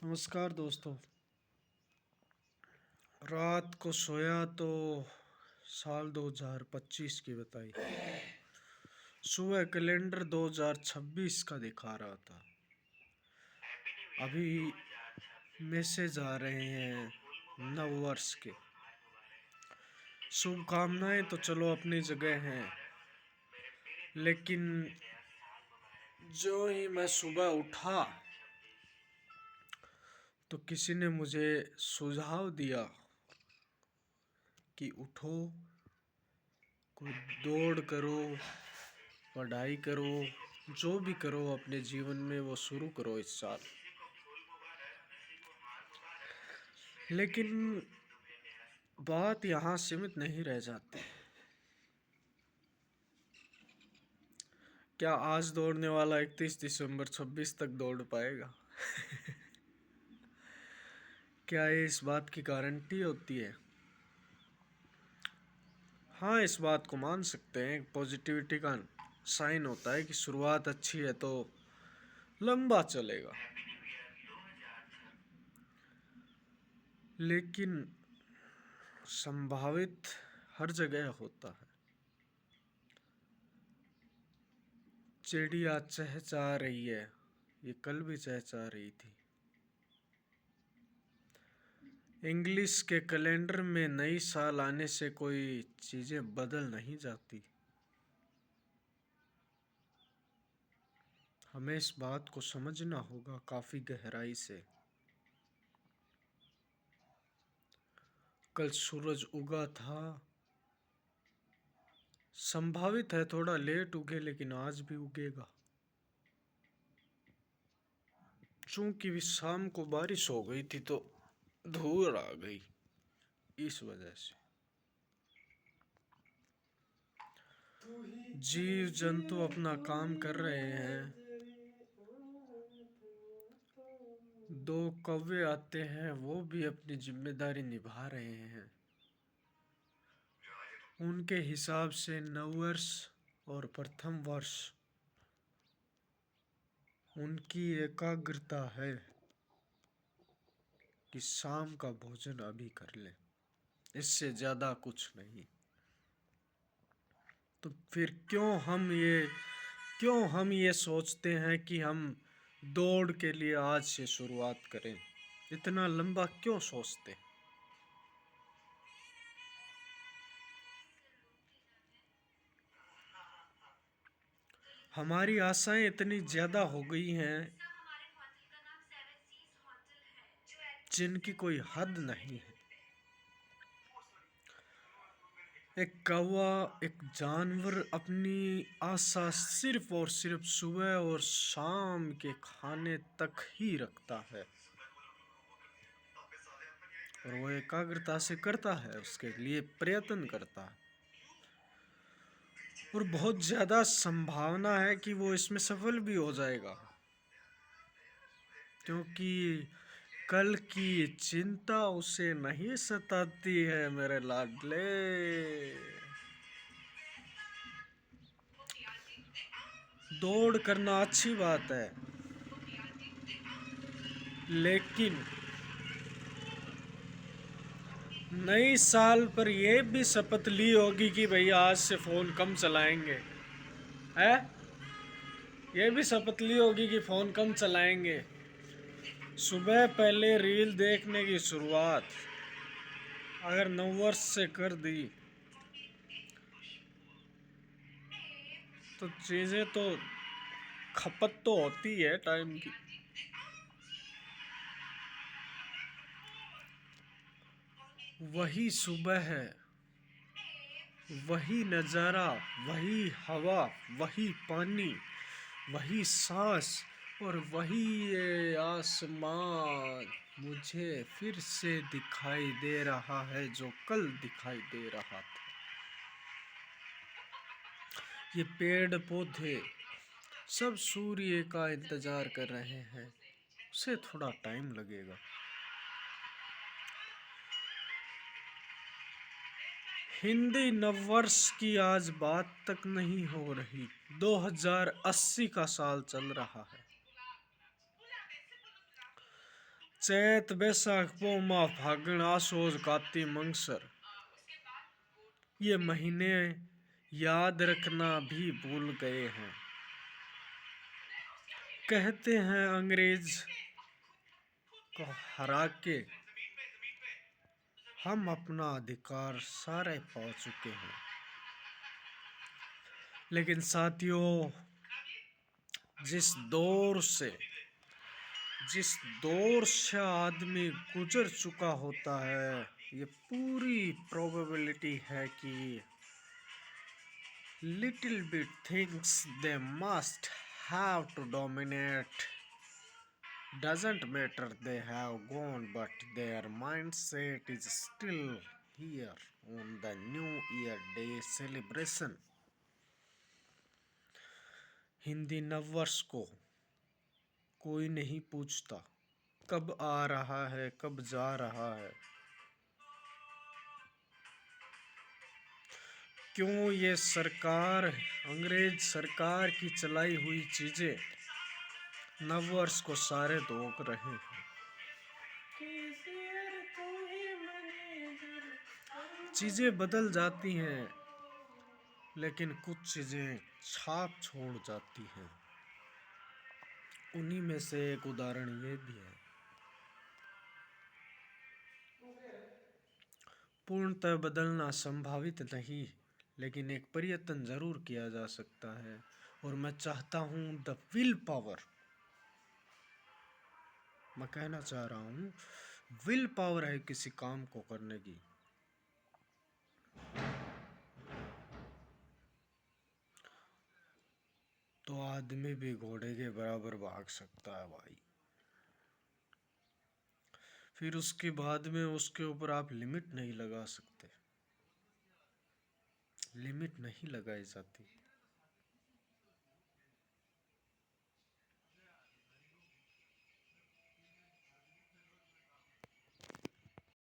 नमस्कार दोस्तों। रात को सोया तो साल 2025 की बताई। सुबह कैलेंडर 2026 का दिखा रहा था। अभी मैसेज आ रहे हैं नव वर्ष के। शुभकामनाएं तो चलो अपनी जगह हैं, लेकिन जो ही मैं सुबह उठा तो किसी ने मुझे सुझाव दिया कि उठो, कोई दौड़ करो, पढ़ाई करो, जो भी करो अपने जीवन में वो शुरू करो इस साल। लेकिन बात यहाँ सीमित नहीं रह जाती। क्या आज दौड़ने वाला 31 दिसंबर 26 तक दौड़ पाएगा? क्या ये इस बात की गारंटी होती है? हाँ, इस बात को मान सकते हैं। पॉजिटिविटी का साइन होता है कि शुरुआत अच्छी है तो लंबा चलेगा। लेकिन संभावित हर जगह होता है। चिड़िया चहचहा रही है, ये कल भी चहचहा रही थी। इंग्लिश के कैलेंडर में नई साल आने से कोई चीजें बदल नहीं जाती। हमें इस बात को समझना होगा काफी गहराई से। कल सूरज उगा था, संभावित है थोड़ा लेट उगे, लेकिन आज भी उगेगा। चूंकि शाम को बारिश हो गई थी तो धूल आ गई, इस वजह से। जीव जंतु अपना काम कर रहे हैं। दो कौवे आते हैं, वो भी अपनी जिम्मेदारी निभा रहे हैं। उनके हिसाब से नववर्ष और प्रथम वर्ष उनकी एकाग्रता है कि शाम का भोजन अभी कर ले, इससे ज्यादा कुछ नहीं। तो फिर क्यों हम ये सोचते हैं कि हम दौड़ के लिए आज से शुरुआत करें? इतना लंबा क्यों सोचते? हमारी आशाएं इतनी ज्यादा हो गई हैं जिनकी कोई हद नहीं है। एक कौवा, एक जानवर अपनी आशा सिर्फ और सिर्फ सुबह और शाम के खाने तक ही रखता है, और वो एकाग्रता से करता है, उसके लिए प्रयत्न करता है, और बहुत ज्यादा संभावना है कि वो इसमें सफल भी हो जाएगा, क्योंकि कल की चिंता उसे नहीं सताती है मेरे लाडले। दौड़ करना अच्छी बात है, लेकिन नई साल पर यह भी शपथ ली होगी कि भैया आज से फोन कम चलाएंगे, है? ये भी शपथ ली होगी कि फोन कम चलाएंगे। सुबह पहले रील देखने की शुरुआत अगर नववर्ष से कर दी तो चीजें तो खपत तो होती है टाइम की। वही सुबह है, वही नज़ारा, वही हवा, वही पानी, वही सांस, और वही ये आसमान मुझे फिर से दिखाई दे रहा है जो कल दिखाई दे रहा था। ये पेड़ पौधे सब सूर्य का इंतजार कर रहे हैं, उसे थोड़ा टाइम लगेगा। हिंदी नववर्ष की आज बात तक नहीं हो रही। 2080 का साल चल रहा है। चैत बैसाख पो माह फागुन आसोज काती मंगसर, ये महीने याद रखना भी भूल गए हैं। कहते हैं अंग्रेज को हरा के हम अपना अधिकार सारे पा चुके हैं। लेकिन साथियों, जिस दौर से आदमी गुजर चुका होता है, ये पूरी प्रोबेबिलिटी है कि little bit things they must have to dominate. Doesn't matter they have gone, but their mindset is still here on the New Year Day celebration. Hindi नववर्ष को कोई नहीं पूछता कब आ रहा है, कब जा रहा है। क्यों ये सरकार, अंग्रेज सरकार की चलाई हुई चीजें नववर्ष को सारे धोख रहे हैं। चीजें बदल जाती हैं, लेकिन कुछ चीजें छाप छोड़ जाती हैं। उन्हीं में से एक उदाहरण ये भी है। पूर्णतः बदलना संभावित नहीं, लेकिन एक प्रयत्न जरूर किया जा सकता है। और मैं चाहता हूं द विल पावर, मैं कहना चाह रहा हूं विल पावर है किसी काम को करने की, तो आदमी भी घोड़े के बराबर भाग सकता है भाई। फिर उसके बाद में उसके ऊपर आप लिमिट नहीं लगा सकते, लिमिट नहीं लगाई जाती।